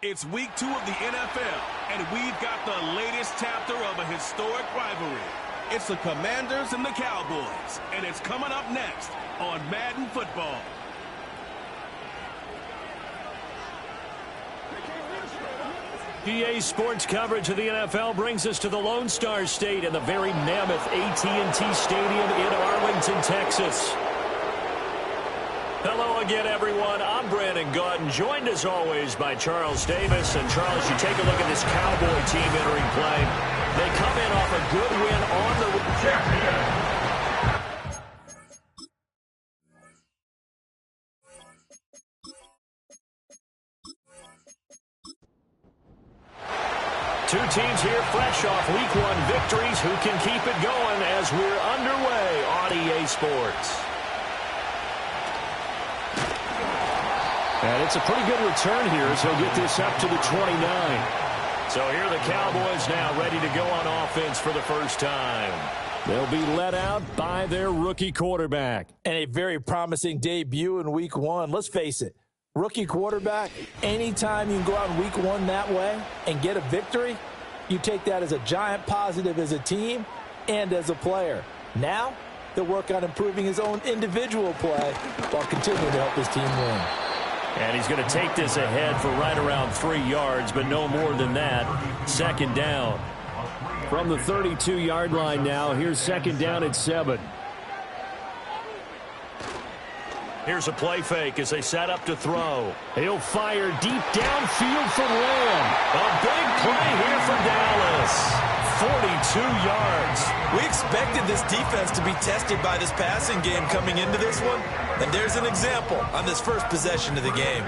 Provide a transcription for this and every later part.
It's week 2 of the NFL, and we've got the latest chapter of a historic rivalry. It's the Commanders and the Cowboys, and it's coming up next on Madden Football. EA Sports coverage of the NFL brings us to the Lone Star State and the very mammoth AT&T Stadium in Arlington, Texas. Hello again, everyone. I'm Brandon Gaudin, joined as always by Charles Davis. And Charles, you take a look at this Cowboy team entering play. They come in off a good win on the... Two teams here fresh off Week 1 victories who can keep it going as we're underway on EA Sports. And it's a pretty good return here as he'll get this up to the 29. So here the Cowboys now ready to go on offense for the first time. They'll be let out by their rookie quarterback. And a very promising debut in Week 1. Let's face it, rookie quarterback, anytime you can go out in Week 1 that way and get a victory, you take that as a giant positive as a team and as a player. Now, they'll work on improving his own individual play while continuing to help his team win. And he's going to take this ahead for right around 3 yards, but no more than that. Second down. From the 32-yard line now, here's second down at 7. Here's a play fake as they set up to throw. He'll fire deep downfield for Lamb. A big play here for Dallas. 42 yards. We expected this defense to be tested by this passing game coming into this one, and there's an example on this first possession of the game.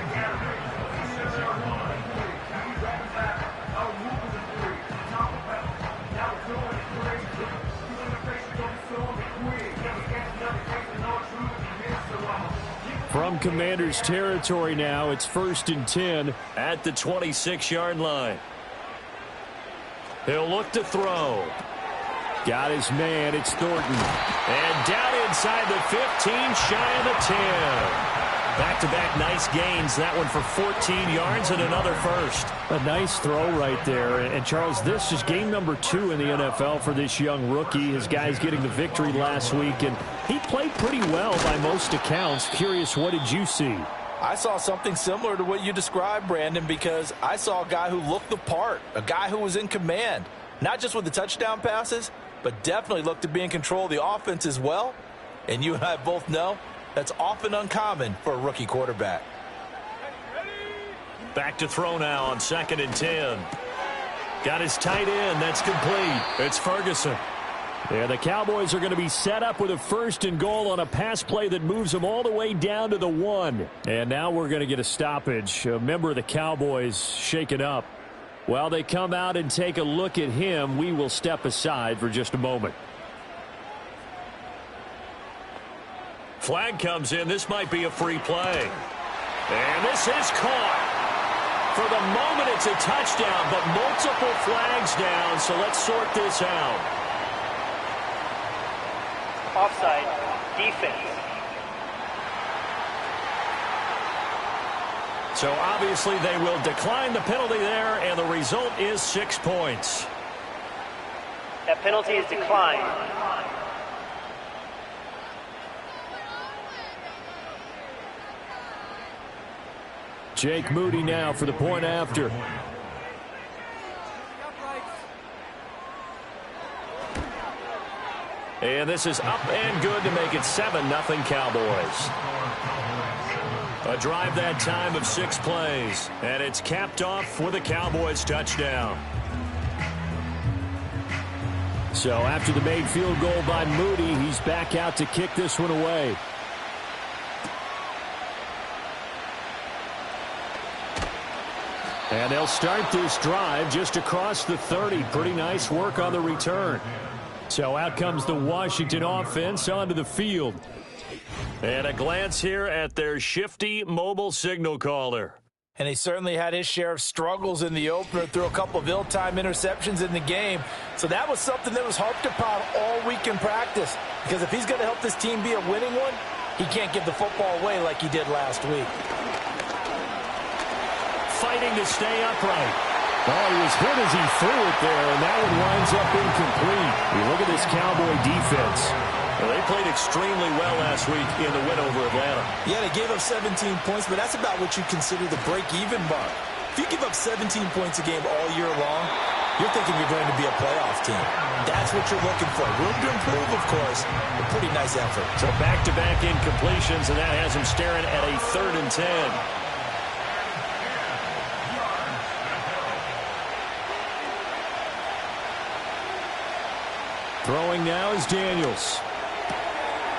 From Commanders territory now, it's 1st and 10 at the 26-yard line. He'll look to throw. Got his man, it's Thornton. And down inside the 15, shy of the 10. Back-to-back nice gains, that one for 14 yards and another first. A nice throw right there. And Charles, this is game number 2 in the NFL for this young rookie. His guys getting the victory last week, and he played pretty well by most accounts. Curious, what did you see? I saw something similar to what you described, Brandon, because I saw a guy who looked the part, a guy who was in command, not just with the touchdown passes, but definitely looked to be in control of the offense as well. And you and I both know that's often uncommon for a rookie quarterback. Back to throw now on 2nd and 10. Got his tight end. That's complete. It's Ferguson. Yeah, the Cowboys are going to be set up with a 1st and goal on a pass play that moves them all the way down to the 1. And now we're going to get a stoppage. A member of the Cowboys shaken up. While they come out and take a look at him, we will step aside for just a moment. Flag comes in. This might be a free play. And this is caught. For the moment, it's a touchdown, but multiple flags down, so let's sort this out. Offside, defense. So obviously they will decline the penalty there, and the result is 6 points. That penalty is declined. Jake Moody now for the point after. And this is up and good to make it 7-0 Cowboys. A drive that time of 6 plays. And it's capped off with a Cowboys touchdown. So after the made field goal by Moody, he's back out to kick this one away. And they'll start this drive just across the 30. Pretty nice work on the return. So out comes the Washington offense onto the field. And a glance here at their shifty mobile signal caller. And he certainly had his share of struggles in the opener through a couple of ill-timed interceptions in the game. So that was something that was harped upon all week in practice. Because if he's going to help this team be a winning one, he can't give the football away like he did last week. fighting to stay upright. Oh, he was hit as he threw it there, and that one winds up incomplete. You look at this Cowboy defense. Well, they played extremely well last week in the win over Atlanta. Yeah, they gave up 17 points, but that's about what you consider the break-even mark. If you give up 17 points a game all year long, you're thinking you're going to be a playoff team. That's what you're looking for. Room to improve, of course, a pretty nice effort. So back-to-back incompletions, and that has him staring at a 3rd and 10. Throwing now is Daniels.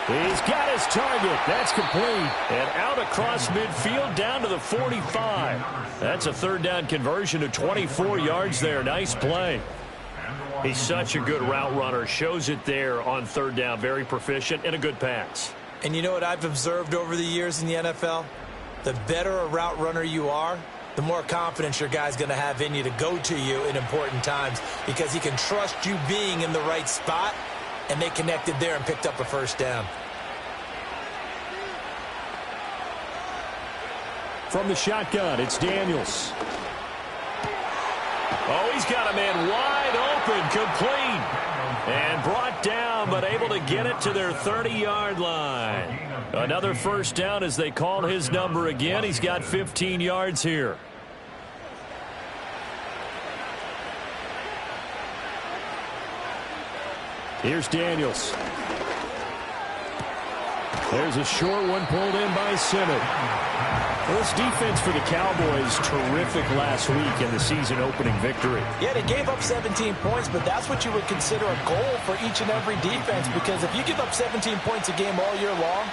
He's got his target. That's complete. And out across midfield down to the 45. That's a 3rd down conversion to 24 yards there. Nice play. He's such a good route runner. Shows it there on 3rd down. Very proficient and a good pass. And you know what I've observed over the years in the NFL? The better a route runner you are, the more confidence your guy's going to have in you to go to you in important times because he can trust you being in the right spot. And they connected there and picked up a 1st down. From the shotgun, it's Daniels. Oh, he's got a man wide open, complete. And brought down, but able to get it to their 30-yard line. Another 1st down as they call his number again. He's got 15 yards here. Here's Daniels. There's a short one pulled in by Simmons. Well, this defense for the Cowboys, terrific last week in the season-opening victory. Yeah, they gave up 17 points, but that's what you would consider a goal for each and every defense because if you give up 17 points a game all year long,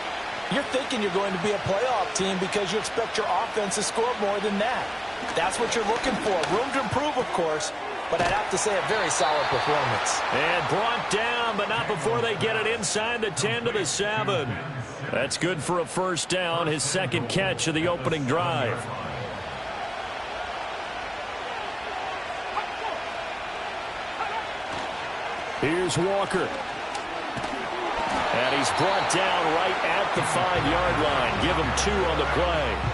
you're thinking you're going to be a playoff team because you expect your offense to score more than that. That's what you're looking for. Room to improve, of course. But I'd have to say a very solid performance. And brought down, but not before they get it inside the 10 to the 7. That's good for a 1st down, his 2nd catch of the opening drive. Here's Walker. And he's brought down right at the 5-yard line. Give him 2 on the play.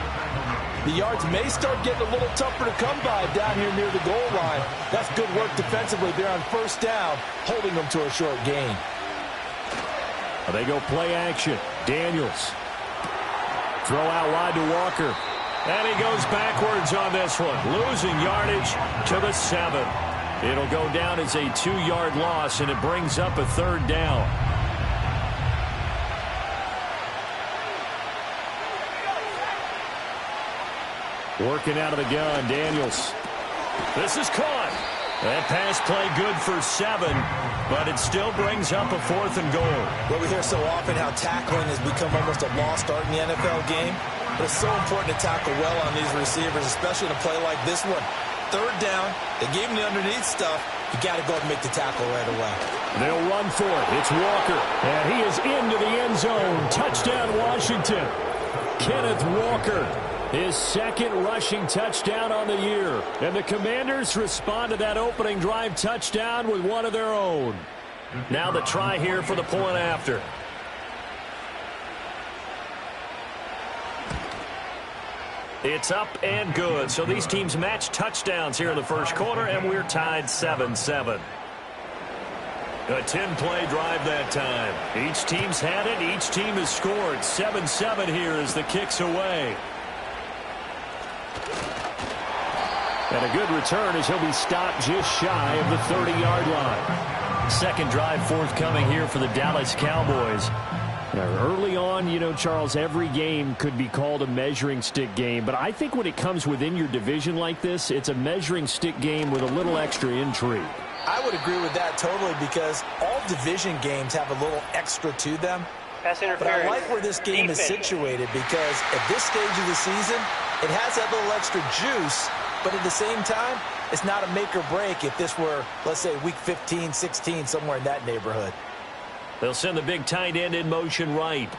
The yards may start getting a little tougher to come by down here near the goal line. That's good work defensively there on 1st down, holding them to a short gain. They go play action. Daniels. Throw out wide to Walker. And he goes backwards on this one. Losing yardage to the 7. It'll go down as a 2-yard loss, and it brings up a 3rd down. Working out of the gun, Daniels. This is caught. That pass play good for 7, but it still brings up a 4th and goal. Well, we hear so often how tackling has become almost a lost art in the NFL game. But it's so important to tackle well on these receivers, especially in a play like this one. 3rd down, they gave him the underneath stuff. You got to go and make the tackle right away. They'll run for it. It's Walker. And he is into the end zone. Touchdown, Washington. Kenneth Walker. His 2nd rushing touchdown on the year. And the Commanders respond to that opening drive touchdown with one of their own. Now the try here for the point after. It's up and good. So these teams match touchdowns here in the 1st quarter, and we're tied 7-7. A 10-play drive that time. Each team's had it. Each team has scored. 7-7 here as the kick's away. And a good return as he'll be stopped just shy of the 30-yard line. 2nd drive forthcoming here for the Dallas Cowboys. Early on, you know, Charles, every game could be called a measuring stick game. But I think when it comes within your division like this, it's a measuring stick game with a little extra intrigue. I would agree with that totally because all division games have a little extra to them. Pass interference. But I like where this game is situated because at this stage of the season, it has that little extra juice. But at the same time, it's not a make or break if this were, let's say, week 15, 16, somewhere in that neighborhood. They'll send the big tight end in motion right.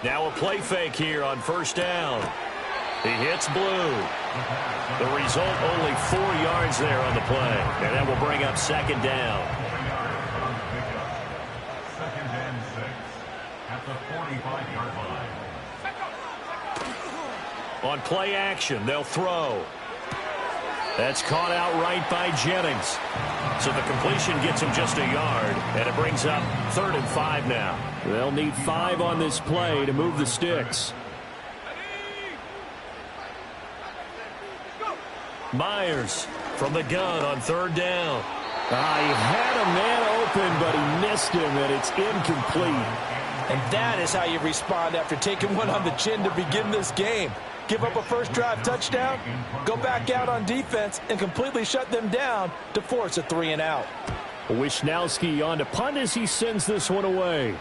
Now a play fake here on 1st down. He hits blue. The result, only 4 yards there on the play. And that will bring up 2nd down. 2nd and 6 at the 45-yard line. On play action, they'll throw. That's caught out right by Jennings. So the completion gets him just a yard, and it brings up 3rd and 5 now. They'll need 5 on this play to move the sticks. Myers from the gun on 3rd down. He had a man open, but he missed him, and it's incomplete. And that is how you respond after taking one on the chin to begin this game. Give up a first drive touchdown, go back out on defense, and completely shut them down to force a 3-and-out. Wishnowski on to punt as he sends this one away.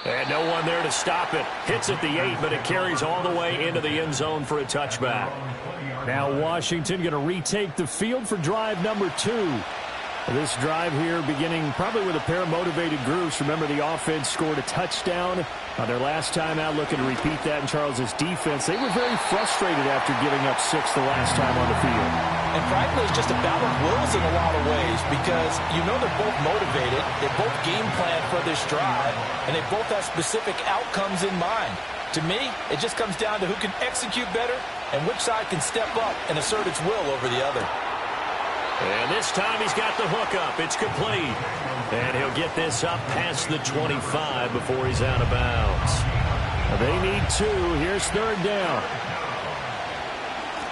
And no one there to stop it. Hits at the 8, but it carries all the way into the end zone for a touchback. Now Washington going to retake the field for drive number 2. This drive here beginning probably with a pair of motivated groups. Remember, the offense scored a touchdown on their last time out, looking to repeat that in Charles's defense. They were very frustrated after giving up 6 the last time on the field. And frankly, it's just a battle of wills in a lot of ways because you know they're both motivated, they both game plan for this drive, and they both have specific outcomes in mind. To me, it just comes down to who can execute better and which side can step up and assert its will over the other. And this time he's got the hook up. It's complete. And he'll get this up past the 25 before he's out of bounds. They need 2. Here's 3rd down.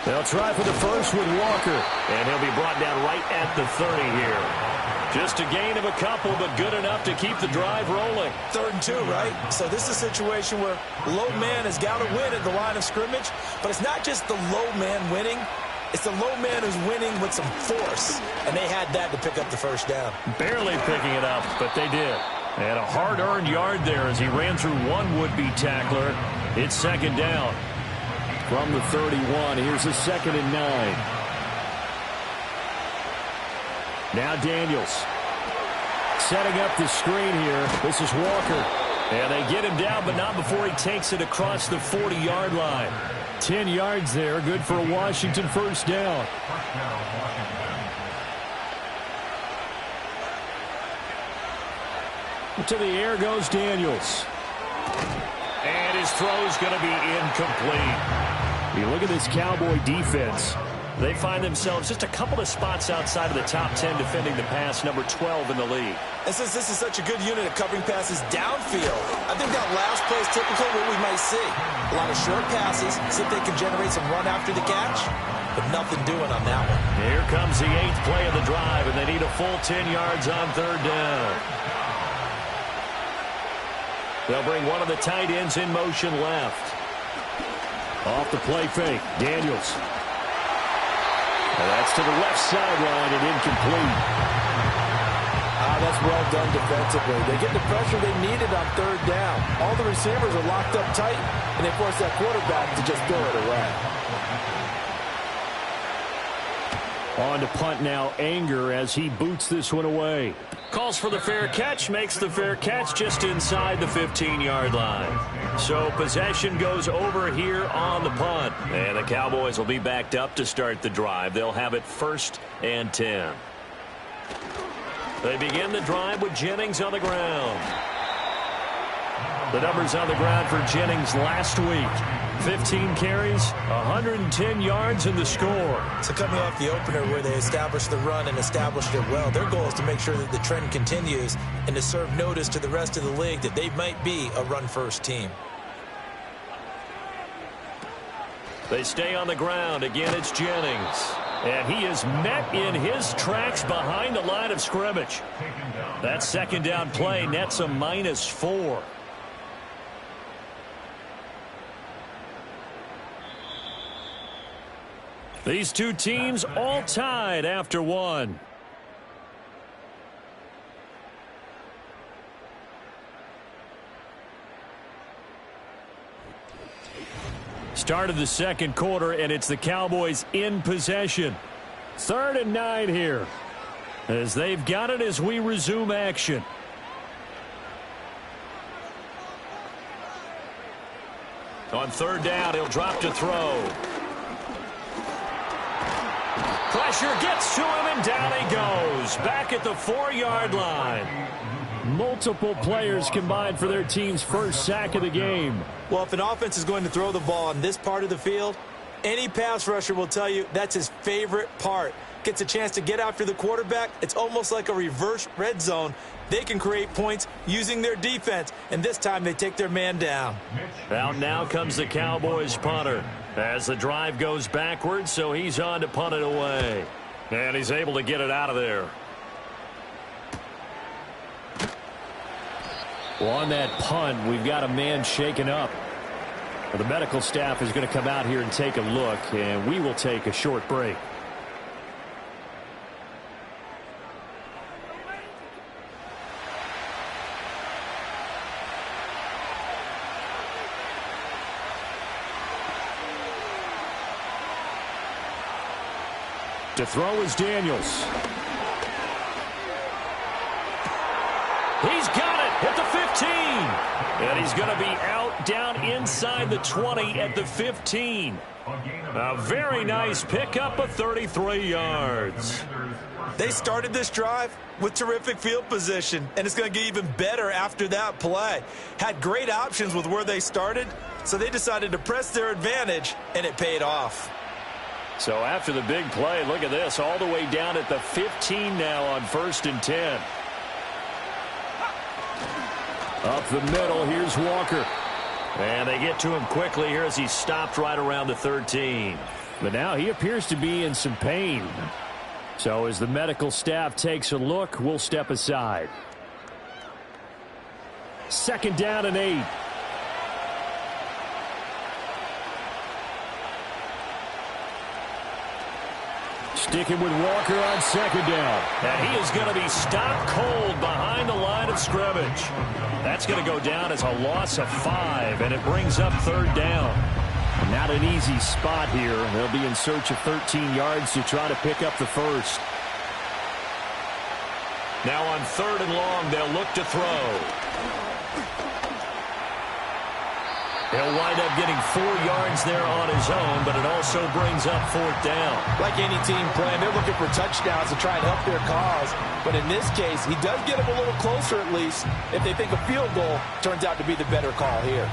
They'll try for the first with Walker. And he'll be brought down right at the 30 here. Just a gain of a couple, but good enough to keep the drive rolling. 3rd and 2, right? So this is a situation where low man has got to win at the line of scrimmage. But it's not just the low man winning. It's the low man who's winning with some force, and they had that to pick up the first down. Barely picking it up, but they did. And a hard-earned yard there as he ran through one would-be tackler. It's 2nd down. From the 31, here's a 2nd and 9. Now Daniels. Setting up the screen here. This is Walker. And they get him down, but not before he takes it across the 40-yard line. 10 yards there, good for a Washington first down. To the air goes Daniels. And his throw's going to be incomplete. You look at this Cowboy defense. They find themselves just a couple of spots outside of the top 10 defending the pass, number 12 in the league. And since this is such a good unit of covering passes downfield, I think that last play is typical of what we might see. A lot of short passes, see if they can generate some run after the catch, but nothing doing on that one. Here comes the 8th play of the drive, and they need a full 10 yards on 3rd down. They'll bring one of the tight ends in motion left. Off the play fake, Daniels. And that's to the left sideline and incomplete. That's well done defensively. They get the pressure they needed on 3rd down. All the receivers are locked up tight, and they force that quarterback to just throw it away. On to punt now, Anger as he boots this one away. Calls for the fair catch, makes the fair catch just inside the 15-yard line. So possession goes over here on the punt. And the Cowboys will be backed up to start the drive. They'll have it 1st and 10. They begin the drive with Jennings on the ground. The numbers on the ground for Jennings last week. 15 carries, 110 yards in the score. So coming off the opener where they established the run and established it well, their goal is to make sure that the trend continues and to serve notice to the rest of the league that they might be a run-first team. They stay on the ground. Again, it's Jennings. And he is met in his tracks behind the line of scrimmage. That 2nd down play nets a -4. These two teams all tied after one. Start of the 2nd quarter, and it's the Cowboys in possession. 3rd and 9 here, as they've got it as we resume action. On 3rd down, he'll drop to throw. Pressure gets to him, and down he goes. Back at the 4-yard line. Multiple players combined for their team's first sack of the game. Well, if an offense is going to throw the ball on this part of the field, any pass rusher will tell you that's his favorite part. Gets a chance to get after the quarterback. It's almost like a reverse red zone. They can create points using their defense, and this time they take their man down. Out now comes the Cowboys punter as the drive goes backwards, so he's on to punt it away. And he's able to get it out of there. Well, on that punt, we've got a man shaken up. Well, the medical staff is going to come out here and take a look, and we will take a short break. To throw is Daniels. He's got it at the 15. And he's going to be out down inside the 20 at the 15. A very nice pickup of 33 yards. They started this drive with terrific field position, and it's going to get even better after that play. Had great options with where they started, so they decided to press their advantage, and it paid off. So after the big play, look at this, all the way down at the 15 now on 1st and 10. Up the middle, here's Walker. And they get to him quickly here as he stopped right around the 13. But now he appears to be in some pain. So as the medical staff takes a look, we'll step aside. 2nd down and 8. Sticking with Walker on 2nd down. And he is going to be stopped cold behind the line of scrimmage. That's going to go down as a loss of 5, and it brings up 3rd down. Not an easy spot here. They'll be in search of 13 yards to try to pick up the first. Now on 3rd and long, they'll look to throw. He'll wind up getting 4 yards there on his own, but it also brings up 4th down. Like any team playing, they're looking for touchdowns to try and help their cause. But in this case, he does get them a little closer at least if they think a field goal turns out to be the better call here.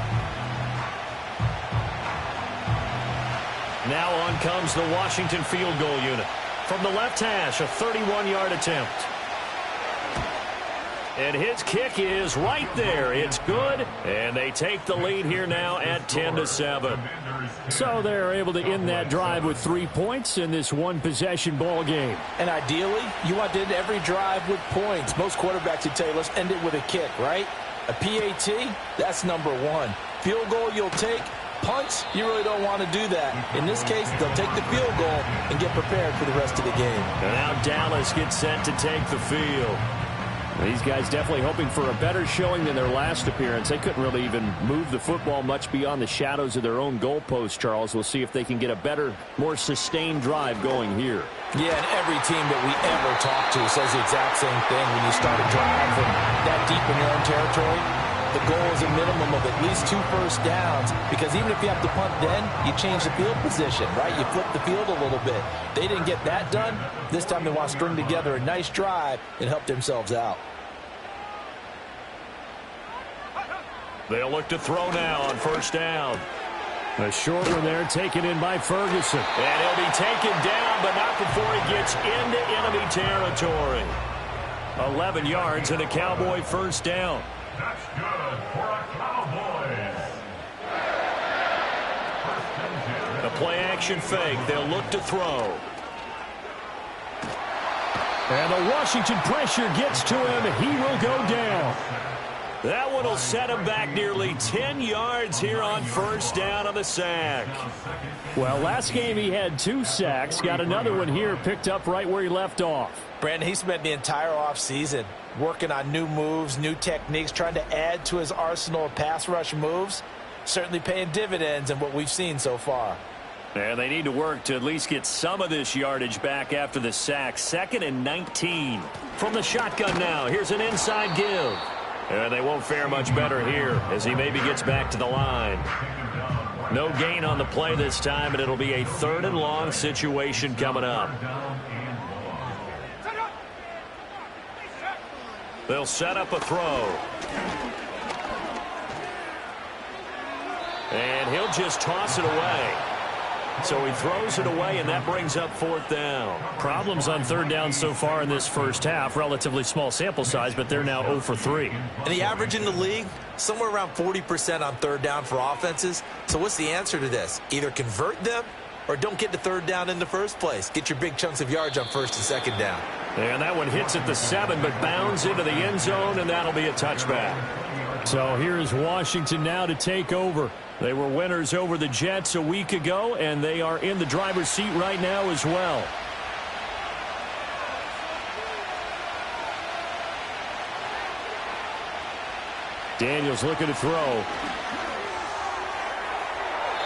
Now on comes the Washington field goal unit. From the left hash, a 31-yard attempt. And his kick is right there. It's good. And they take the lead here now at 10-7. So they're able to end that drive with 3 points in this one-possession ball game. And ideally, you want to end every drive with points. Most quarterbacks would tell you, let's end it with a kick, right? A PAT, that's number 1. Field goal you'll take. Punts, you really don't want to do that. In this case, they'll take the field goal and get prepared for the rest of the game. And now Dallas gets set to take the field. These guys definitely hoping for a better showing than their last appearance. They couldn't really even move the football much beyond the shadows of their own goalpost, Charles. We'll see if they can get a better, more sustained drive going here. Yeah, and every team that we ever talk to says the exact same thing when you start a drive from that deep in your own territory. The goal is a minimum of at least 2 first downs, because even if you have to punt then, you change the field position, right? You flip the field a little bit. They didn't get that done. This time they want to string together a nice drive and help themselves out. They'll look to throw now on 1st down. A short one there taken in by Ferguson. And he'll be taken down, but not before he gets into enemy territory. 11 yards and a Cowboy 1st down. That's good for a Cowboys. A play-action fake. They'll look to throw. And the Washington pressure gets to him. He will go down. That one will set him back nearly 10 yards here on 1st down on the sack. Well, last game he had 2 sacks. Got another one here picked up right where he left off. Brandon, he spent the entire offseason working on new moves, new techniques, trying to add to his arsenal of pass rush moves. Certainly paying dividends in what we've seen so far. And they need to work to at least get some of this yardage back after the sack. 2nd and 19. From the shotgun now, here's an inside give. And they won't fare much better here as he maybe gets back to the line. No gain on the play this time, and it'll be a 3rd and long situation coming up. They'll set up a throw. And he'll just toss it away. So he throws it away, and that brings up 4th down. Problems on 3rd down so far in this first half. Relatively small sample size, but they're now 0 for 3. And the average in the league, somewhere around 40% on 3rd down for offenses. So what's the answer to this? Either convert them or don't get to 3rd down in the first place. Get your big chunks of yards on 1st and 2nd down. And that one hits at the 7, but bounds into the end zone, and that'll be a touchback. So here's Washington now to take over. They were winners over the Jets a week ago, and they are in the driver's seat right now as well. Daniels looking to throw.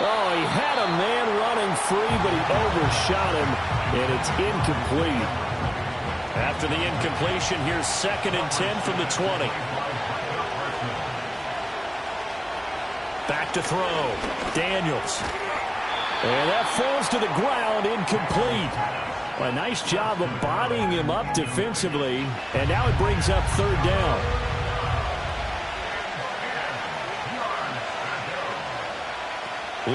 Oh, he had a man running free, but he overshot him, and it's incomplete. After the incompletion, here's 2nd and 10 from the 20. Back to throw. Daniels. And that falls to the ground, incomplete. A nice job of bodying him up defensively, and now it brings up 3rd down.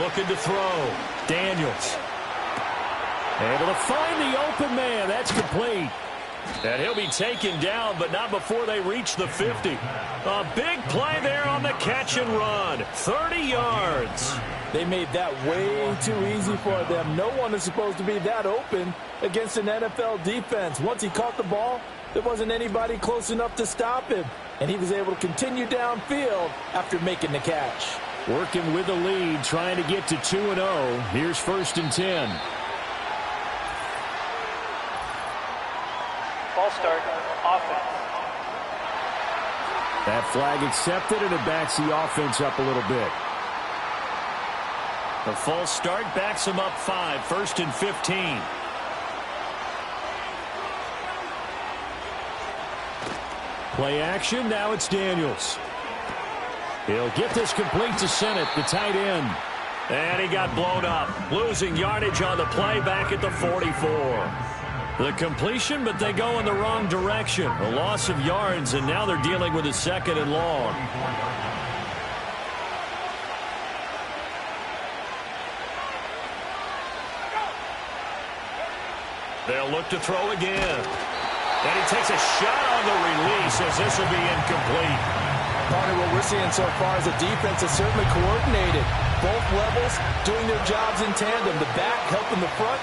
Looking to throw. Daniels. Able to find the open man. That's complete. And he'll be taken down, but not before they reach the 50. A big play there on the catch and run. 30 yards. They made that way too easy for them. No one is supposed to be that open against an NFL defense. Once he caught the ball, there wasn't anybody close enough to stop him. And he was able to continue downfield after making the catch. Working with the lead, trying to get to 2-0. Here's 1st and 10. Ball start, offense. That flag accepted, and it backs the offense up a little bit. The false start backs him up 5, 1st and 15. Play action, now it's Daniels. He'll get this complete to Sennett, the tight end. And he got blown up, losing yardage on the play back at the 44. The completion, but they go in the wrong direction. A loss of yards, and now they're dealing with a 2nd and long. They'll look to throw again. And he takes a shot on the release as this will be incomplete. Partner, what we're seeing so far is a defense that's certainly coordinated. Both levels doing their jobs in tandem. The back helping the front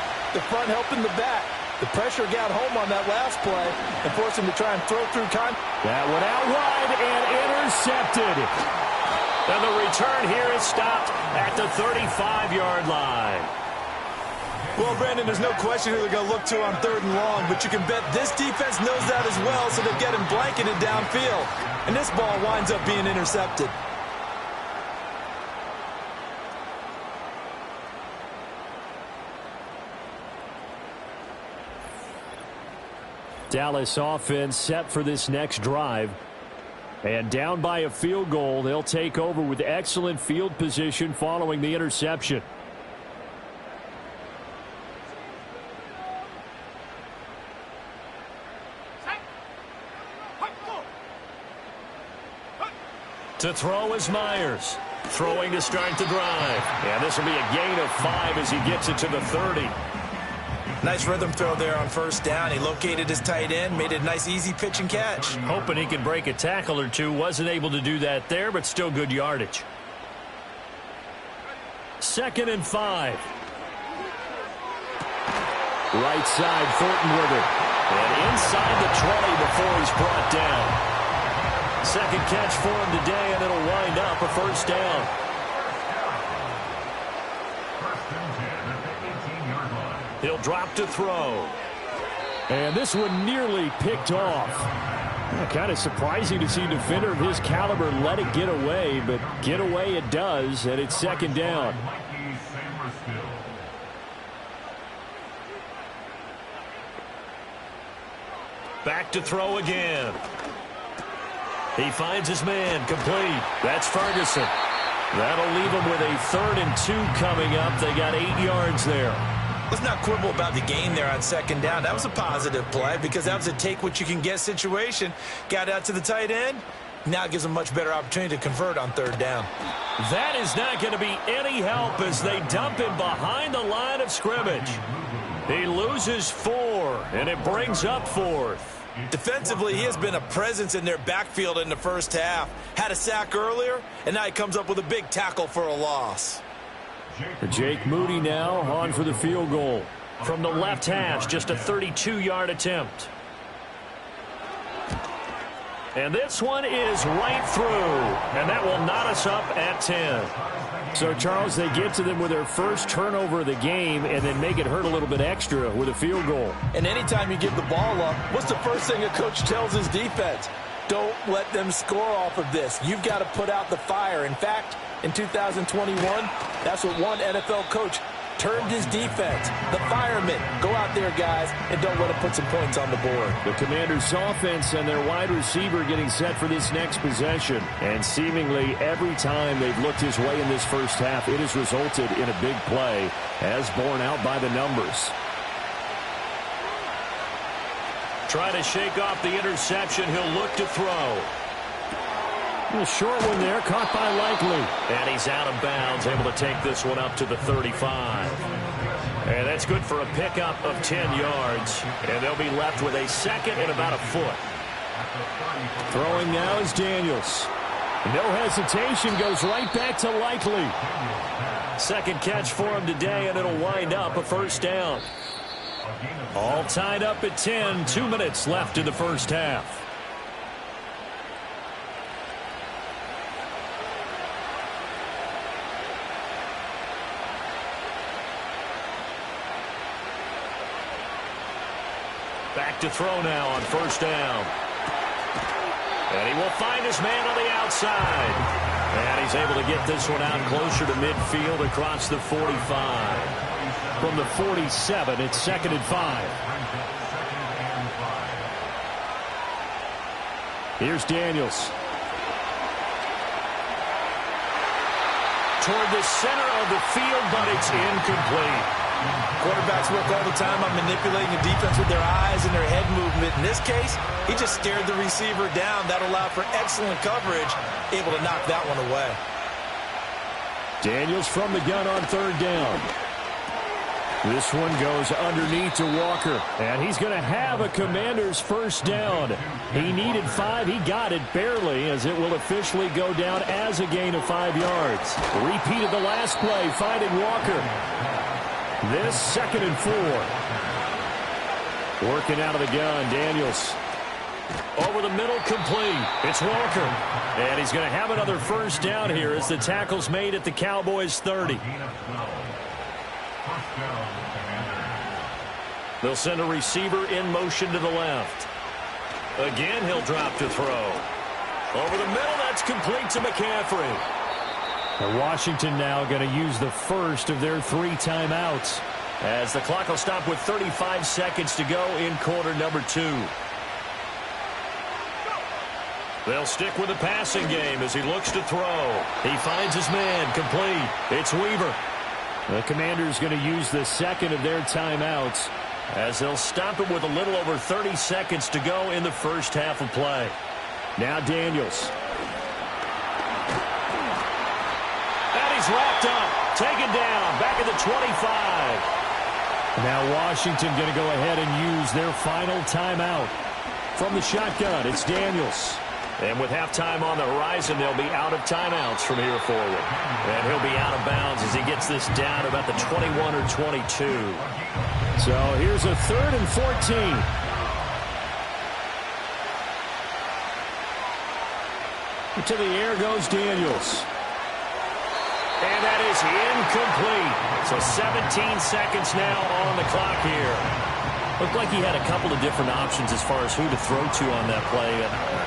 helping the back. The pressure got home on that last play and forced him to try and throw through time. That one out wide and intercepted. And the return here is stopped at the 35-yard line. Well, Brandon, there's no question who they're going to look to on 3rd and long, but you can bet this defense knows that as well, so they're getting blanketed downfield. And this ball winds up being intercepted. Dallas offense set for this next drive. And down by a field goal, they'll take over with excellent field position following the interception. To throw is Myers. Throwing to start the drive. And this will be a gain of 5 as he gets it to the 30. Nice rhythm throw there on 1st down. He located his tight end, made it a nice easy pitch and catch. Hoping he could break a tackle or two. Wasn't able to do that there, but still good yardage. 2nd and 5. Right side, Thornton with it. And inside the 20 before he's brought down. Second catch for him today, and it'll wind up a 1st down. He'll drop to throw. And this one nearly picked off. Kind of surprising to see a defender of his caliber let it get away, but get away it does, and it's 2nd down. Back to throw again. He finds his man, complete. That's Ferguson. That'll leave him with a 3rd and 2 coming up. They got 8 yards there. Let's not quibble about the gain there on second down. That was a positive play because that was a take-what-you-can-get situation. Got out to the tight end. Now it gives them a much better opportunity to convert on third down. That is not going to be any help as they dump him behind the line of scrimmage. He loses 4, and it brings up 4th. Defensively, he has been a presence in their backfield in the first half. Had a sack earlier, and now he comes up with a big tackle for a loss. Jake Moody now on for the field goal. From the left hash, just a 32-yard attempt. And this one is right through, and that will knot us up at 10. So, Charles, they get to them with their first turnover of the game and then make it hurt a little bit extra with a field goal. And anytime you give the ball up, what's the first thing a coach tells his defense? Don't let them score off of this. You've got to put out the fire. In fact, in 2021, that's what one NFL coach termed his defense. The firemen. Go out there, guys, and don't let them put some points on the board. The Commanders' offense and their wide receiver getting set for this next possession. And seemingly every time they've looked his way in this first half, it has resulted in a big play, as borne out by the numbers. Trying to shake off the interception. He'll look to throw. A short one there, caught by Likely. And he's out of bounds, able to take this one up to the 35. And that's good for a pickup of 10 yards. And they'll be left with a second and about a foot. Throwing now is Daniels. No hesitation, goes right back to Likely. Second catch for him today, and it'll wind up a first down. All tied up at 10, 2 minutes left in the first half. Back to throw now on first down. And he will find his man on the outside. And he's able to get this one out closer to midfield across the 45. From the 47, it's 2nd and 5. Here's Daniels. Toward the center of the field, but it's incomplete. Quarterbacks work all the time on manipulating the defense with their eyes and their head movement. In this case, he just stared the receiver down. That allowed for excellent coverage, able to knock that one away. Daniels from the gun on third down. This one goes underneath to Walker. And he's going to have a Commander's first down. He needed 5. He got it barely, as it will officially go down as a gain of 5 yards. Repeated the last play, finding Walker. This 2nd and 4. Working out of the gun, Daniels. Over the middle, complete. It's Walker. And he's going to have another first down here as the tackle's made at the Cowboys' 30. They'll send a receiver in motion to the left. Again, he'll drop to throw. Over the middle, that's complete to McCaffrey. And Washington now going to use the first of their 3 timeouts. As the clock will stop with 35 seconds to go in quarter number 2. They'll stick with the passing game as he looks to throw. He finds his man, complete. It's Weaver. The Commanders going to use the second of their timeouts, as they'll stop it with a little over 30 seconds to go in the first half of play. Now Daniels. He's wrapped up, taken down, back at the 25. Now Washington going to go ahead and use their final timeout. From the shotgun, it's Daniels. And with halftime on the horizon, they'll be out of timeouts from here forward. And he'll be out of bounds as he gets this down about the 21 or 22. So here's a 3rd and 14. To the air goes Daniels. And that is incomplete. So 17 seconds now on the clock here. Looked like he had a couple of different options as far as who to throw to on that play.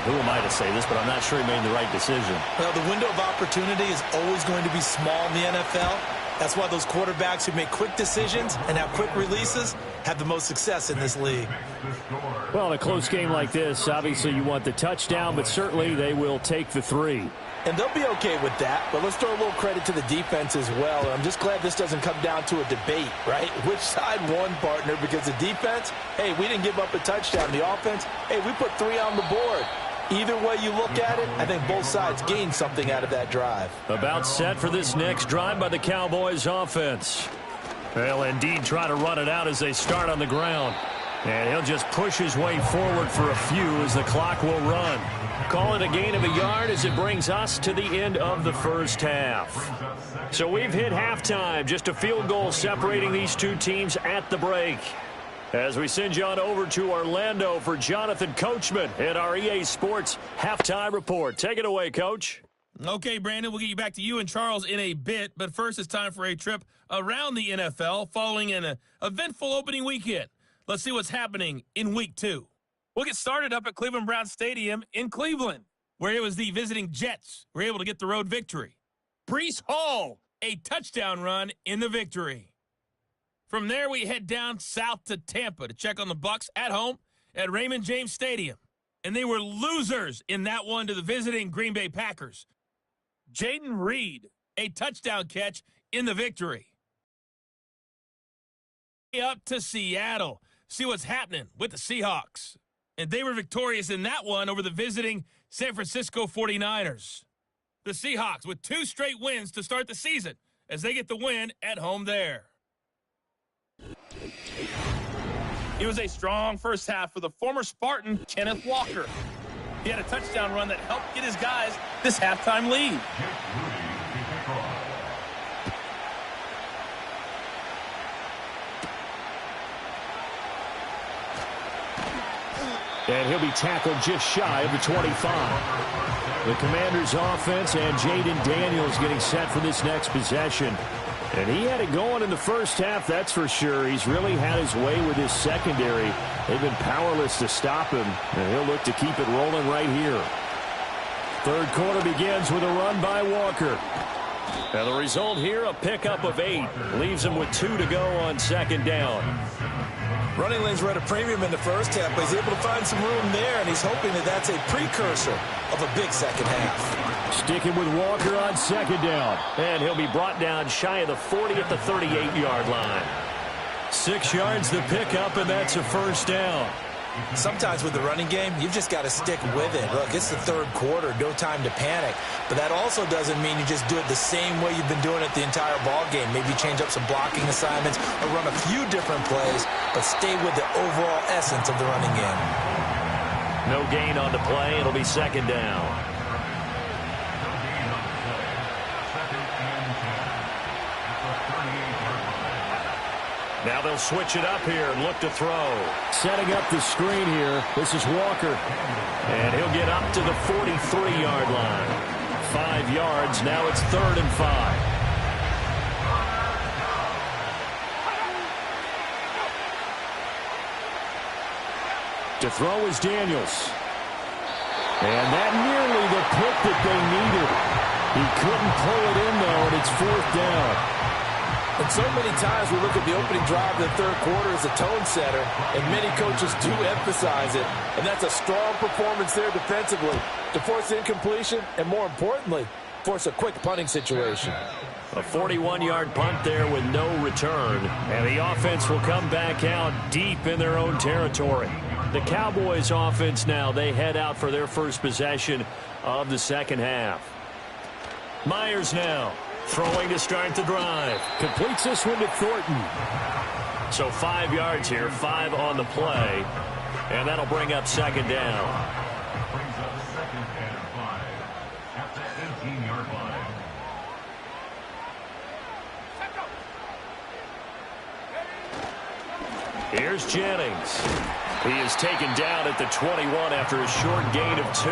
Who am I to say this, but I'm not sure he made the right decision. Well, the window of opportunity is always going to be small in the NFL. That's why those quarterbacks who make quick decisions and have quick releases have the most success in this league. Well, in a close game like this, obviously you want the touchdown, but certainly they will take the 3. And they'll be okay with that, but let's throw a little credit to the defense as well. And I'm just glad this doesn't come down to a debate, right? Which side won, partner? Because the defense, hey, we didn't give up a touchdown. The offense, hey, we put 3 on the board. Either way you look at it, I think both sides gained something out of that drive. About set for this next drive by the Cowboys offense. They'll indeed try to run it out as they start on the ground. And he'll just push his way forward for a few as the clock will run. Call it a gain of a yard as it brings us to the end of the first half. So we've hit halftime, just a field goal separating these two teams at the break. As we send you on over to Orlando for Jonathan Coachman at our EA Sports Halftime Report. Take it away, Coach. Okay, Brandon, we'll get you back to you and Charles in a bit, but first it's time for a trip around the NFL following an eventful opening weekend. Let's see what's happening in Week 2. We'll get started up at Cleveland Browns Stadium in Cleveland, where it was the visiting Jets who were able to get the road victory. Breece Hall, a touchdown run in the victory. From there, we head down south to Tampa to check on the Bucs at home at Raymond James Stadium. And they were losers in that one to the visiting Green Bay Packers. Jaden Reed, a touchdown catch in the victory. Up to Seattle. See what's happening with the Seahawks. And they were victorious in that one over the visiting San Francisco 49ers. The Seahawks with 2 straight wins to start the season as they get the win at home there. It was a strong first half for the former Spartan, Kenneth Walker. He had a touchdown run that helped get his guys this halftime lead. And he'll be tackled just shy of the 25. The Commanders' offense and Jaden Daniels getting set for this next possession. And he had it going in the first half, that's for sure. He's really had his way with his secondary. They've been powerless to stop him, and he'll look to keep it rolling right here. Third quarter begins with a run by Walker. And the result here, a pickup of 8. Leaves him with 2 to go on second down. Running lanes were at a premium in the first half, but he's able to find some room there, and he's hoping that that's a precursor of a big second half. Sticking with Walker on second down. And he'll be brought down shy of the 40 at the 38-yard line. 6 yards the pickup, and that's a first down. Sometimes with the running game, you've just got to stick with it. Look, it's the third quarter, no time to panic. But that also doesn't mean you just do it the same way you've been doing it the entire ball game. Maybe change up some blocking assignments or run a few different plays, but stay with the overall essence of the running game. No gain on the play. It'll be second down. Now they'll switch it up here and look to throw. Setting up the screen here. This is Walker. And he'll get up to the 43-yard line. 5 yards. Now it's 3rd and 5. To throw is Daniels. And that nearly the pick that they needed. He couldn't pull it in, though, and it's 4th down. And so many times we look at the opening drive of the third quarter as a tone setter, and many coaches do emphasize it. And that's a strong performance there defensively to force incompletion and, more importantly, force a quick punting situation. A 41-yard punt there with no return. And the offense will come back out deep in their own territory. The Cowboys offense now, they head out for their first possession of the second half. Myers now. Throwing to start the drive. Completes this one to Thornton. So 5 yards here, 5 on the play. And that'll bring up second down. Brings up 2nd and 5 at the 18-yard line. Here's Jennings. He is taken down at the 21 after a short gain of 2.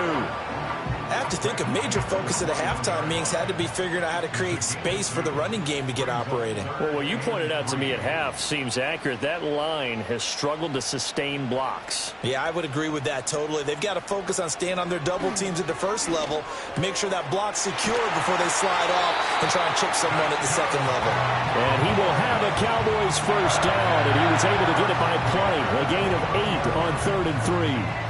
have to think a major focus of the halftime meetings had to be figuring out how to create space for the running game to get operating. Well, what you pointed out to me at half seems accurate. That line has struggled to sustain blocks. Yeah, I would agree with that totally. They've got to focus on staying on their double teams at the first level, make sure that block's secure before they slide off and try and chip someone at the second level. And he will have a Cowboys first down, and he was able to get it by play. A gain of 8 on 3rd and 3.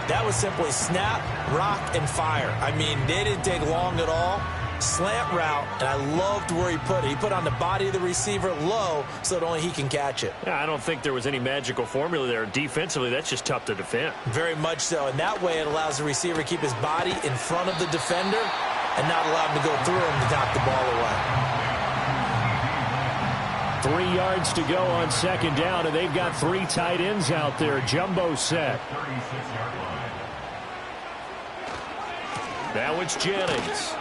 That was simply snap, rock, and fire. I mean, they didn't take long at all. Slant route, and I loved where he put it. He put on the body of the receiver low so that only he can catch it. Yeah, I don't think there was any magical formula there. Defensively, that's just tough to defend. Very much so, and that way it allows the receiver to keep his body in front of the defender and not allow him to go through him to knock the ball away. 3 yards to go on 2nd down, and they've got 3 tight ends out there. Jumbo set. Now it's Jennings.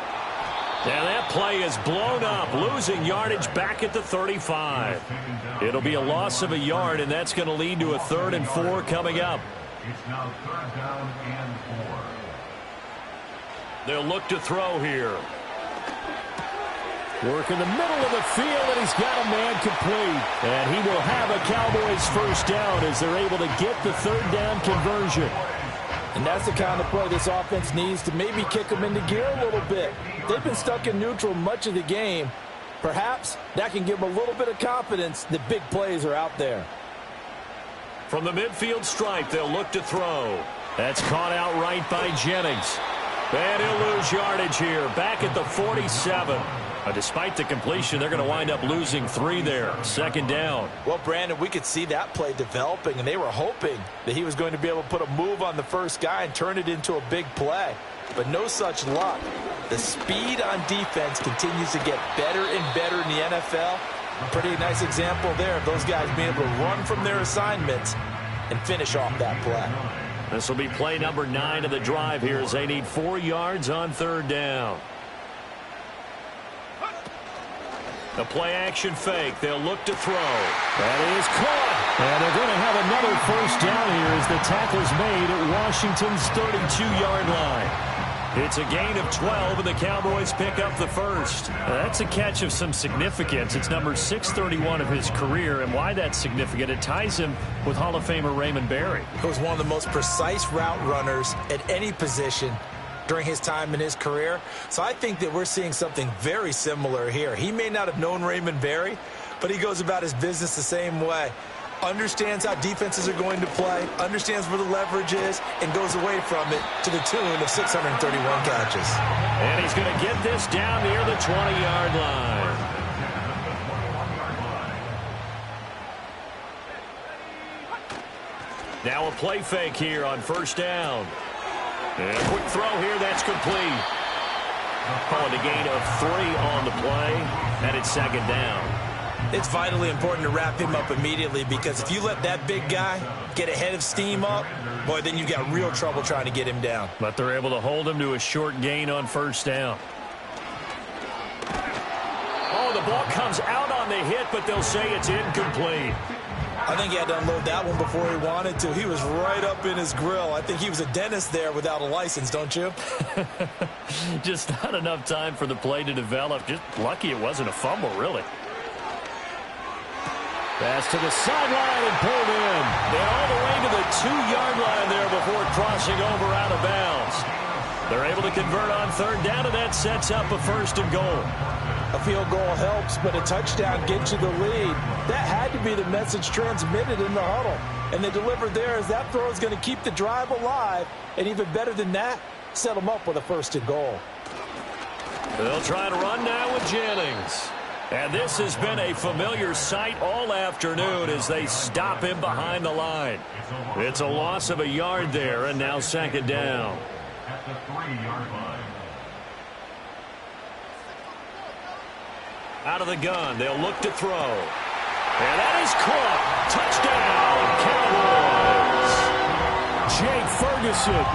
And that play is blown up, losing yardage back at the 35. It'll be a loss of a yard, and that's going to lead to a 3rd and 4 coming up. It's now 3rd down and 4. They'll look to throw here. Work in the middle of the field, and he's got a man complete. And he will have a Cowboys first down as they're able to get the 3rd down conversion. And that's the kind of play this offense needs to maybe kick them into gear a little bit. They've been stuck in neutral much of the game. Perhaps that can give them a little bit of confidence that big plays are out there. From the midfield stripe, they'll look to throw. That's caught out right by Jennings. And he'll lose yardage here, back at the 47. Despite the completion, they're going to wind up losing 3 there. 2nd down. Well, Brandon, we could see that play developing, and they were hoping that he was going to be able to put a move on the first guy and turn it into a big play. But no such luck. The speed on defense continues to get better and better in the NFL. Pretty nice example there of those guys being able to run from their assignments and finish off that play. This will be play number 9 of the drive here as they need 4 yards on 3rd down. The play-action fake. They'll look to throw. That is caught. And they're going to have another first down here as the tackle's made at Washington's 32-yard line. It's a gain of 12, and the Cowboys pick up the first. That's a catch of some significance. It's number 631 of his career, and why that's significant, it ties him with Hall of Famer Raymond Berry. He was one of the most precise route runners at any position during his time in his career. So I think that we're seeing something very similar here. He may not have known Raymond Berry, but he goes about his business the same way. Understands how defenses are going to play, understands where the leverage is, and goes away from it to the tune of 631 catches. And he's going to get this down near the 20-yard line. Now a play fake here on 1st down. And a quick throw here, that's complete. Calling a gain of 3 on the play, and it's 2nd down. It's vitally important to wrap him up immediately, because if you let that big guy get ahead of steam up, boy, then you've got real trouble trying to get him down. But they're able to hold him to a short gain on 1st down. Oh, the ball comes out on the hit, but they'll say it's incomplete. I think he had to unload that one before he wanted to. He was right up in his grill. I think he was a dentist there without a license, don't you? Just not enough time for the play to develop. Just lucky it wasn't a fumble, really. Pass to the sideline and pulled in. And all the way to the 2-yard line there before crossing over out of bounds. They're able to convert on 3rd down, and that sets up a 1st and goal. A field goal helps, but a touchdown gets you the lead. That had to be the message transmitted in the huddle. And they delivered there as that throw is going to keep the drive alive. And even better than that, set them up with a 1st and goal. They'll try to run now with Jennings. And this has been a familiar sight all afternoon as they stop him behind the line. It's a loss of a yard there, and now 2nd down. At the 3-yard line. Out of the gun, they'll look to throw. And that is caught. Touchdown, Cowboys. Jake Ferguson,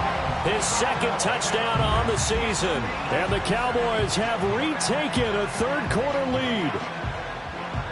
his 2nd touchdown on the season. And the Cowboys have retaken a 3rd quarter lead.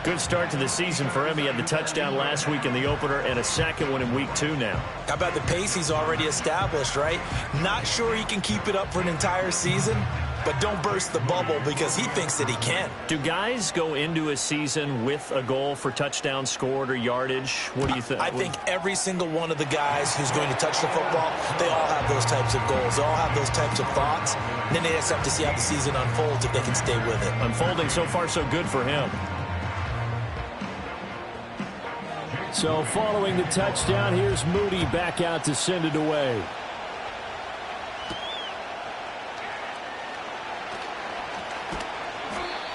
Good start to the season for him. He had the touchdown last week in the opener and a second one in week 2 now. How about the pace he's already established, right? Not sure he can keep it up for an entire season, but don't burst the bubble because he thinks that he can. Do guys go into a season with a goal for touchdown scored or yardage? What do you think? I think every single one of the guys who's going to touch the football, they all have those types of goals. They all have those types of thoughts. And then they just have to see how the season unfolds if they can stay with it. Unfolding so far so good for him. So following the touchdown, here's Moody back out to send it away.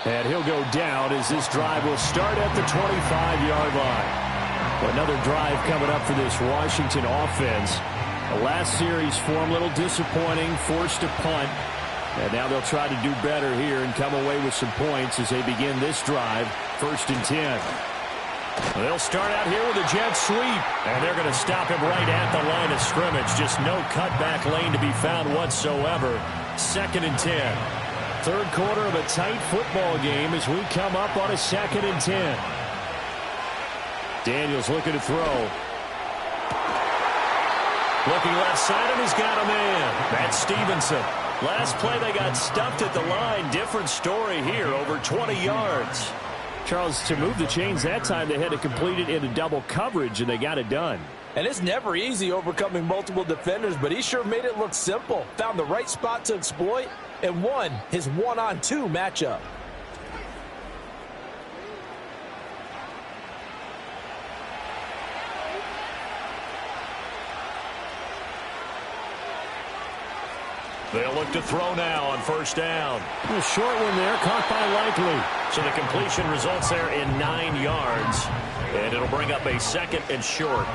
And he'll go down as this drive will start at the 25-yard line. Another drive coming up for this Washington offense. The last series for him, a little disappointing, forced a punt. And now they'll try to do better here and come away with some points as they begin this drive, 1st and 10. They'll start out here with a jet sweep, and they're going to stop him right at the line of scrimmage. Just no cutback lane to be found whatsoever. 2nd and 10. Third quarter of a tight football game as we come up on a 2nd and 10. Daniels looking to throw. Looking left side, and he's got a man. That's Stevenson. Last play, they got stuffed at the line. Different story here, over 20 yards. Charles, to move the chains that time, they had to complete it into double coverage, and they got it done. And it's never easy overcoming multiple defenders, but he sure made it look simple. Found the right spot to exploit and won his 1-on-2 matchup. They'll look to throw now on 1st down. A short one there, caught by Likely. So the completion results there in 9 yards. And it'll bring up a 2nd and short.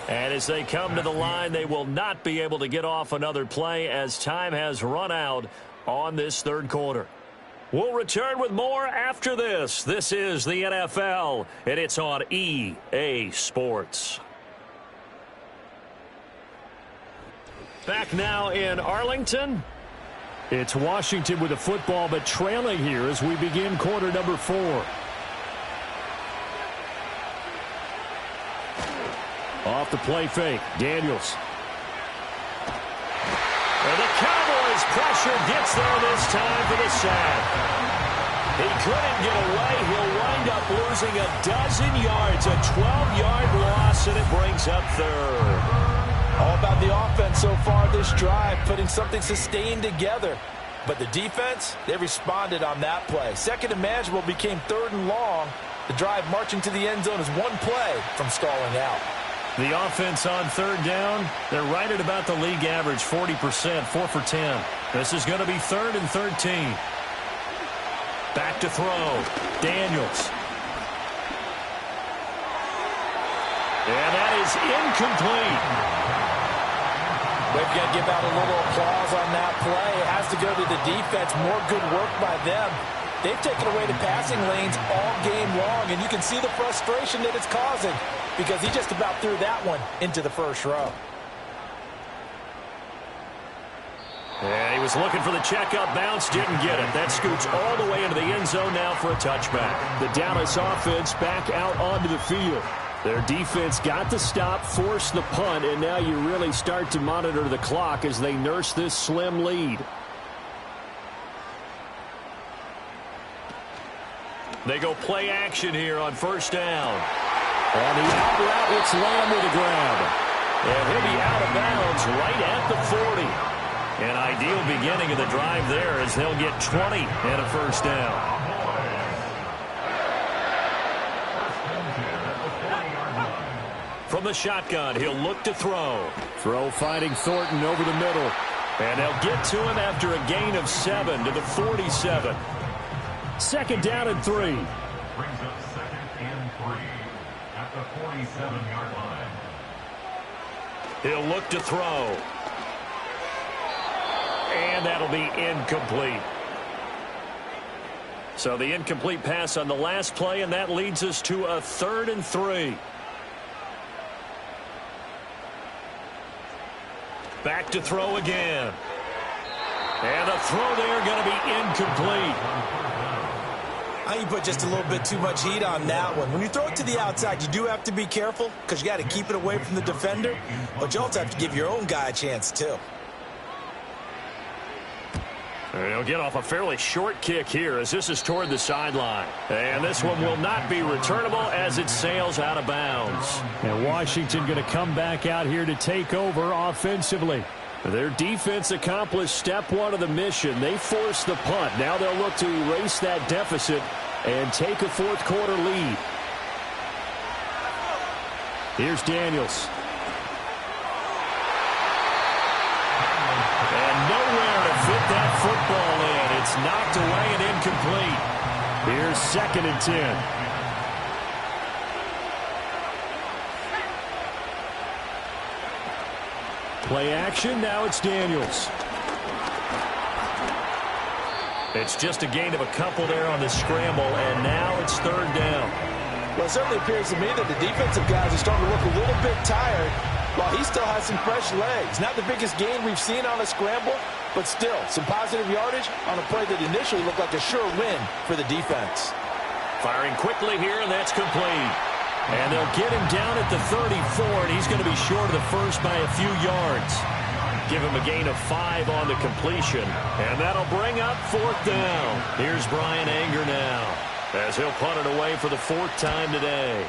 And as they come to the line, they will not be able to get off another play as time has run out on this 3rd quarter. We'll return with more after this. This is the NFL, and it's on EA Sports. Back now in Arlington. It's Washington with the football, but trailing here as we begin quarter number 4. Off the play fake, Daniels. And the Cowboys pressure gets there this time for the sack. He couldn't get away. He'll wind up losing a dozen yards, a 12-yard loss, and it brings up 3rd. All about the offense so far this drive, putting something sustained together. But the defense, they responded on that play. 2nd and manageable became 3rd and long. The drive marching to the end zone is one play from stalling out. The offense on 3rd down, they're right at about the league average, 40%, 4 for 10. This is going to be 3rd and 13. Back to throw. Daniels. And that is incomplete. We've got to give out a little applause on that play. It has to go to the defense. More good work by them. They've taken away the passing lanes all game long, and you can see the frustration that it's causing because he just about threw that one into the 1st row. And he was looking for the checkup bounce, didn't get it. That scoots all the way into the end zone now for a touchback. The Dallas offense back out onto the field. Their defense got the stop, forced the punt, and now you really start to monitor the clock as they nurse this slim lead. They go play action here on 1st down. On the out route, it's Lamb with a grab. And he'll be out of bounds right at the 40. An ideal beginning of the drive there as they'll get 20 and a 1st down. From the shotgun, he'll look to throw. Throw finding Thornton over the middle. And they'll get to him after a gain of 7 to the 47. 2nd down and 3. Brings up 2nd and 3 at the 47-yard line. He'll look to throw. And that'll be incomplete. So the incomplete pass on the last play, and that leads us to a 3rd and 3. Back to throw again. And the throw there going to be incomplete. I think you put just a little bit too much heat on that one. When you throw it to the outside, you do have to be careful because you got to keep it away from the defender, but you also have to give your own guy a chance too. And he'll get off a fairly short kick here as this is toward the sideline. And this one will not be returnable as it sails out of bounds. And Washington going to come back out here to take over offensively. Their defense accomplished step one of the mission. They forced the punt. Now they'll look to erase that deficit and take a fourth quarter lead. Here's Daniels. And nowhere to fit that football in. It's knocked away and incomplete. Here's 2nd and 10. Play action, now it's Daniels. It's just a gain of a couple there on the scramble, and now it's 3rd down. Well, it certainly appears to me that the defensive guys are starting to look a little bit tired while he still has some fresh legs. Not the biggest gain we've seen on a scramble, but still some positive yardage on a play that initially looked like a sure win for the defense. Firing quickly here, and that's complete. And they'll get him down at the 34, and he's going to be short of the first by a few yards. Give him a gain of 5 on the completion, and that'll bring up 4th down. Here's Brian Anger now, as he'll punt it away for the 4th time today.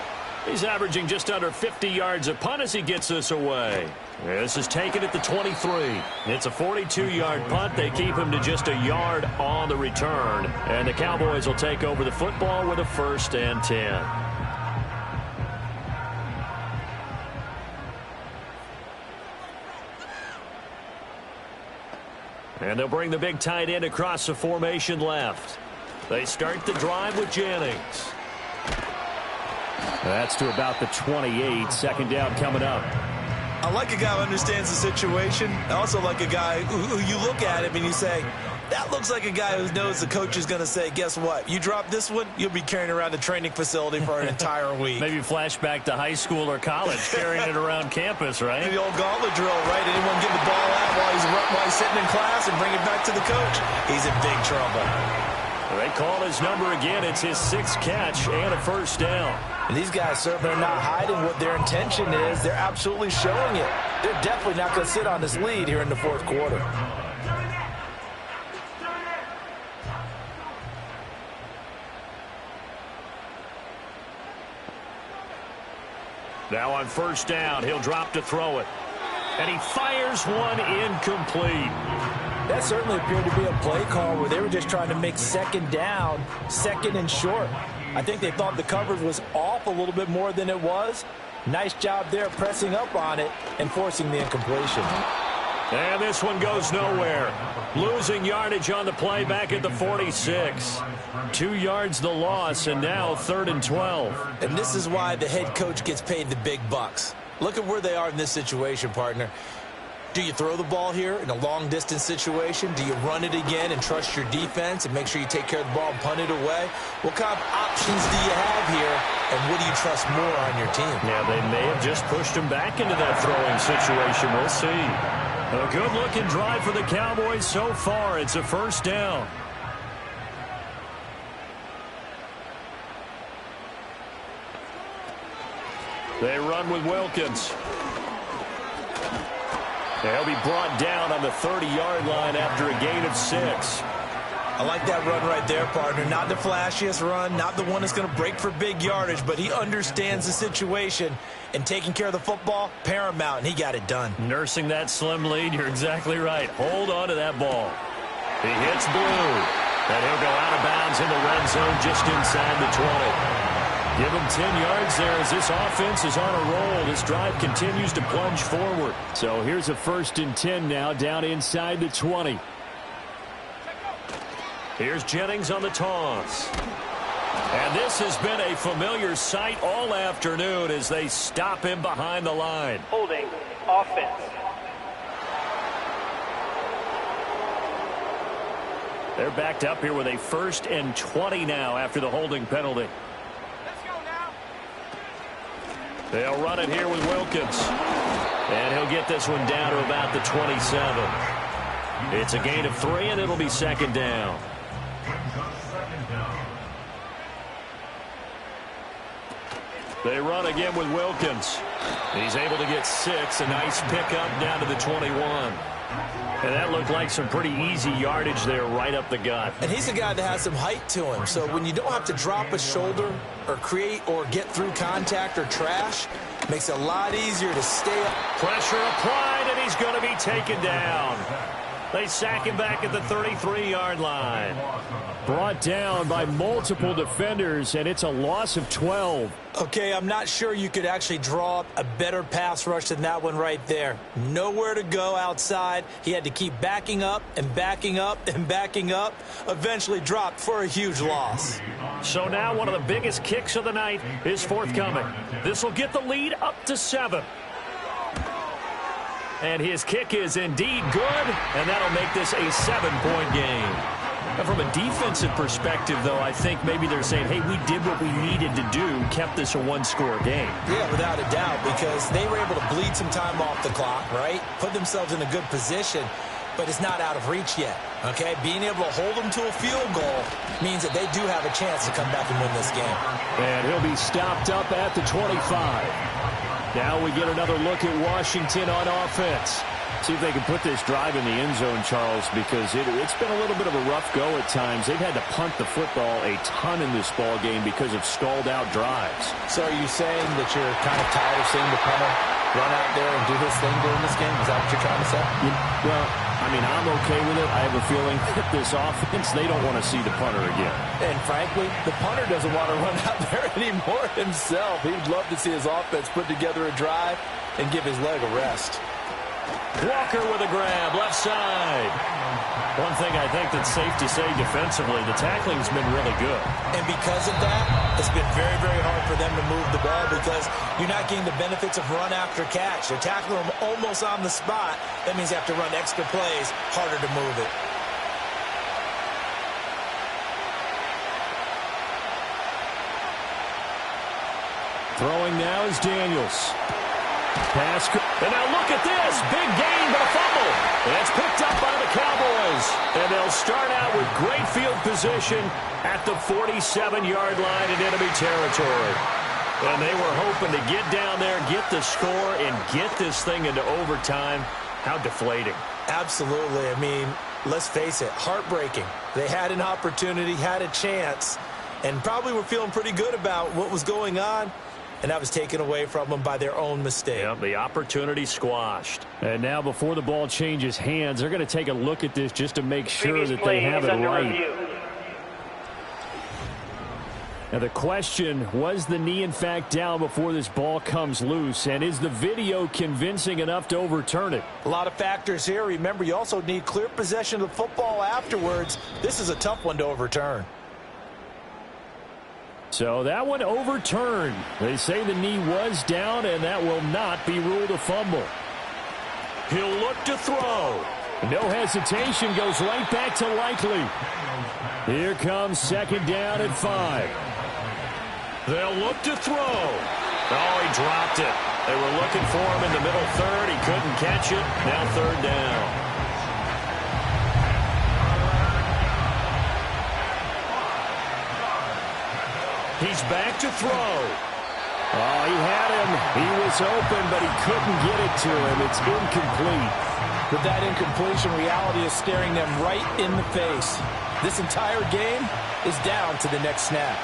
He's averaging just under 50 yards a punt as he gets this away. This is taken at the 23. It's a 42-yard punt. They keep him to just a yard on the return, and the Cowboys will take over the football with a 1st and 10. And they'll bring the big tight end across the formation left. They start the drive with Jennings. That's to about the 28. 2nd down coming up. I like a guy who understands the situation. I also like a guy who you look at him and you say, that looks like a guy who knows the coach is going to say, guess what? You drop this one, you'll be carrying around the training facility for an entire week. Maybe flashback to high school or college, carrying it around campus, right? The old gauntlet drill, right? Anyone give the ball out while he's sitting in class and bring it back to the coach. He's in big trouble. They call his number again. It's his 6th catch and a 1st down. And these guys certainly are not hiding what their intention is. They're absolutely showing it. They're definitely not going to sit on this lead here in the 4th quarter. Now on 1st down, he'll drop to throw it. And he fires one incomplete. That certainly appeared to be a play call where they were just trying to make 2nd down, 2nd and short. I think they thought the coverage was off a little bit more than it was. Nice job there pressing up on it and forcing the incompletion. And this one goes nowhere. Losing yardage on the play back at the 46. 2 yards the loss, and now 3rd and 12. And this is why the head coach gets paid the big bucks. Look at where they are in this situation, partner. Do you throw the ball here in a long-distance situation? Do you run it again and trust your defense and make sure you take care of the ball and punt it away? What kind of options do you have here, and what do you trust more on your team? Yeah, they may have just pushed him back into that throwing situation. We'll see. A good-looking drive for the Cowboys so far. It's a 1st down. They run with Wilkins. They'll be brought down on the 30-yard line after a gain of 6. I like that run right there, partner. Not the flashiest run, not the one that's going to break for big yardage, but he understands the situation, and taking care of the football, paramount, and he got it done. Nursing that slim lead, you're exactly right. Hold on to that ball. He hits Blue, and he'll go out of bounds in the red zone just inside the 20. Give him 10 yards there as this offense is on a roll. This drive continues to plunge forward. So here's a 1st and 10 now down inside the 20. Here's Jennings on the toss. And this has been a familiar sight all afternoon as they stop him behind the line. Holding offense. They're backed up here with a 1st and 20 now after the holding penalty. They'll run it here with Wilkins. And he'll get this one down to about the 27. It's a gain of 3, and it'll be second down. They run again with Wilkins. He's able to get 6. A nice pickup down to the 21. And that looked like some pretty easy yardage there right up the gut. And he's a guy that has some height to him. So when you don't have to drop a shoulder or create or get through contact or trash, makes it a lot easier to stay up. Pressure applied, and he's going to be taken down. They sack him back at the 33-yard line. Brought down by multiple defenders, and it's a loss of 12. Okay, I'm not sure you could actually draw up a better pass rush than that one right there. Nowhere to go outside. He had to keep backing up and backing up and backing up. Eventually dropped for a huge loss. So now one of the biggest kicks of the night is forthcoming. This will get the lead up to 7. And his kick is indeed good, and that'll make this a 7-point game. Now, from a defensive perspective, though, I think maybe they're saying, hey, we did what we needed to do, kept this a 1-score game. Yeah, without a doubt, because they were able to bleed some time off the clock, right? Put themselves in a good position, but it's not out of reach yet, okay? Being able to hold them to a field goal means that they do have a chance to come back and win this game. And he'll be stopped up at the 25. Now we get another look at Washington on offense. See if they can put this drive in the end zone, Charles, because it's been a little bit of a rough go at times. They've had to punt the football a ton in this ball game because of stalled-out drives. So are you saying that you're kind of tired of seeing the punter run out there and do his thing during this game? Is that what you're trying to say? Well, I mean, I'm okay with it. I have a feeling that this offense, they don't want to see the punter again. And frankly, the punter doesn't want to run out there anymore himself. He'd love to see his offense put together a drive and give his leg a rest. Walker with a grab, left side. One thing I think that's safe to say defensively, the tackling's been really good. And because of that, it's been very, very hard for them to move the ball because you're not getting the benefits of run after catch. They're tackling them almost on the spot. That means you have to run extra plays, harder to move it. Throwing now is Daniels. Pass. And now look at this. Big gain, but a fumble. And it's picked up by the Cowboys. And they'll start out with great field position at the 47-yard line in enemy territory. And they were hoping to get down there, get the score, and get this thing into overtime. How deflating. Absolutely. I mean, let's face it, heartbreaking. They had an opportunity, had a chance, and probably were feeling pretty good about what was going on. And that was taken away from them by their own mistake. Yep, the opportunity squashed. And now before the ball changes hands, they're going to take a look at this just to make sure that they have it right. Now the question, was the knee in fact down before this ball comes loose? And is the video convincing enough to overturn it? A lot of factors here. Remember, you also need clear possession of the football afterwards. This is a tough one to overturn. So that one overturned. They say the knee was down, and that will not be ruled a fumble. He'll look to throw. No hesitation, goes right back to Likely. Here comes second down at 5. They'll look to throw. Oh, he dropped it. They were looking for him in the middle third. He couldn't catch it. Now third down. He's back to throw. Oh, he had him. He was open, but he couldn't get it to him. It's incomplete. With that incompletion, reality is staring them right in the face. This entire game is down to the next snap.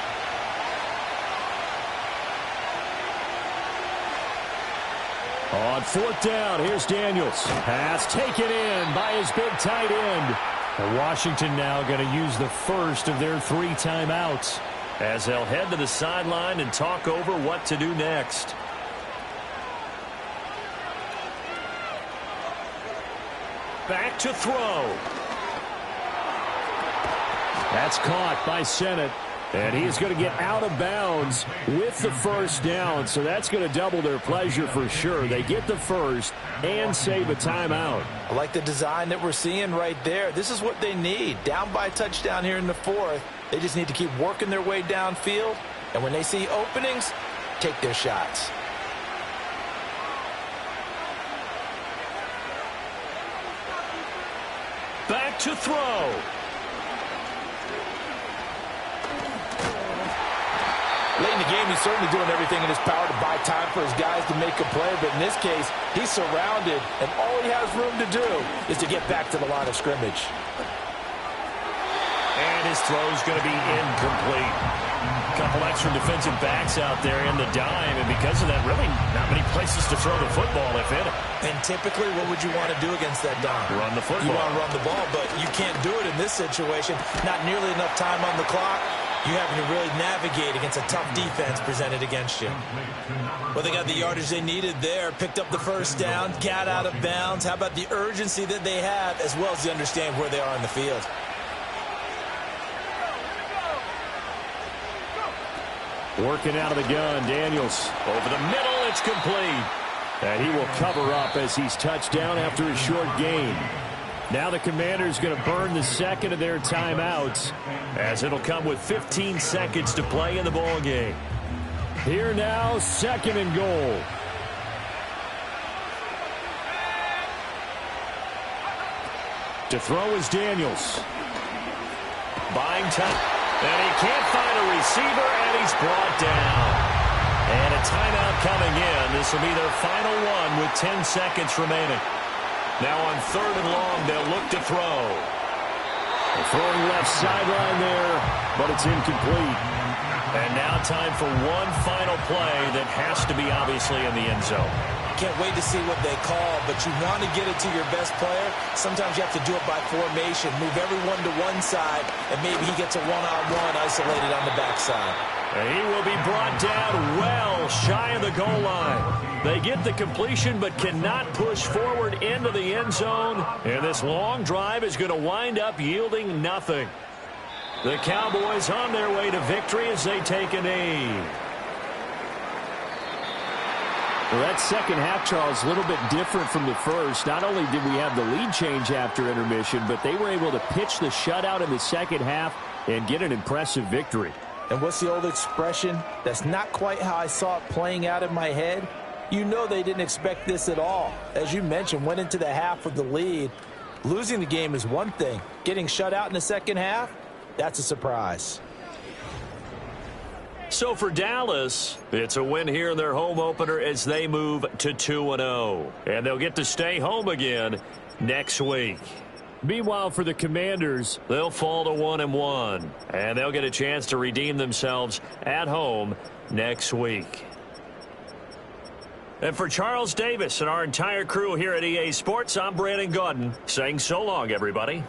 On fourth down, here's Daniels. Pass taken in by his big tight end. And Washington now going to use the first of their 3 timeouts, as they'll head to the sideline and talk over what to do next. Back to throw. That's caught by Sennett. And he's going to get out of bounds with the first down. So that's going to double their pleasure for sure. They get the first and save a timeout. I like the design that we're seeing right there. This is what they need. Down by a touchdown here in the 4th. They just need to keep working their way downfield. And when they see openings, take their shots. to throw. Late in the game, he's certainly doing everything in his power to buy time for his guys to make a play, but in this case, he's surrounded, and all he has room to do is to get back to the line of scrimmage. And his throw's going to be incomplete. A couple extra defensive backs out there in the dime, and because of that, really not many places to throw the football, if any. And typically, what would you want to do against that dime? Run the football. You want to run the ball, but you can't do it in this situation. Not nearly enough time on the clock. You having to really navigate against a tough defense presented against you. Well, they got the yardage they needed there, picked up the first down, got out of bounds. How about the urgency that they have, as well as the understand where they are in the field? Working out of the gun, Daniels. Over the middle, it's complete. And he will cover up as he's touched down after a short gain. Now the Commanders going to burn the second of their timeouts, as it'll come with 15 seconds to play in the ball game. Here now, 2nd and goal. To throw is Daniels. Buying time. And he can't find a receiver, and he's brought down. And a timeout coming in. This will be their final one with 10 seconds remaining. Now on 3rd and long, they'll look to throw. Throwing left sideline there, but it's incomplete. And now time for one final play that has to be obviously in the end zone. Can't wait to see what they call, but you want to get it to your best player. Sometimes you have to do it by formation. Move everyone to one side, and maybe he gets a one-on-one isolated on the backside. And he will be brought down well shy of the goal line. They get the completion but cannot push forward into the end zone. And this long drive is going to wind up yielding nothing. The Cowboys on their way to victory as they take a knee. Well, that second half, Charles, a little bit different from the first. Not only did we have the lead change after intermission, but they were able to pitch the shutout in the second half and get an impressive victory. And what's the old expression? That's not quite how I saw it playing out in my head. You know they didn't expect this at all. As you mentioned, went into the half with the lead. Losing the game is one thing. Getting shut out in the second half, that's a surprise. So for Dallas, it's a win here in their home opener as they move to 2-0. And they'll get to stay home again next week. Meanwhile, for the Commanders, they'll fall to 1-1. And they'll get a chance to redeem themselves at home next week. And for Charles Davis and our entire crew here at EA Sports, I'm Brandon Gaudin saying so long, everybody.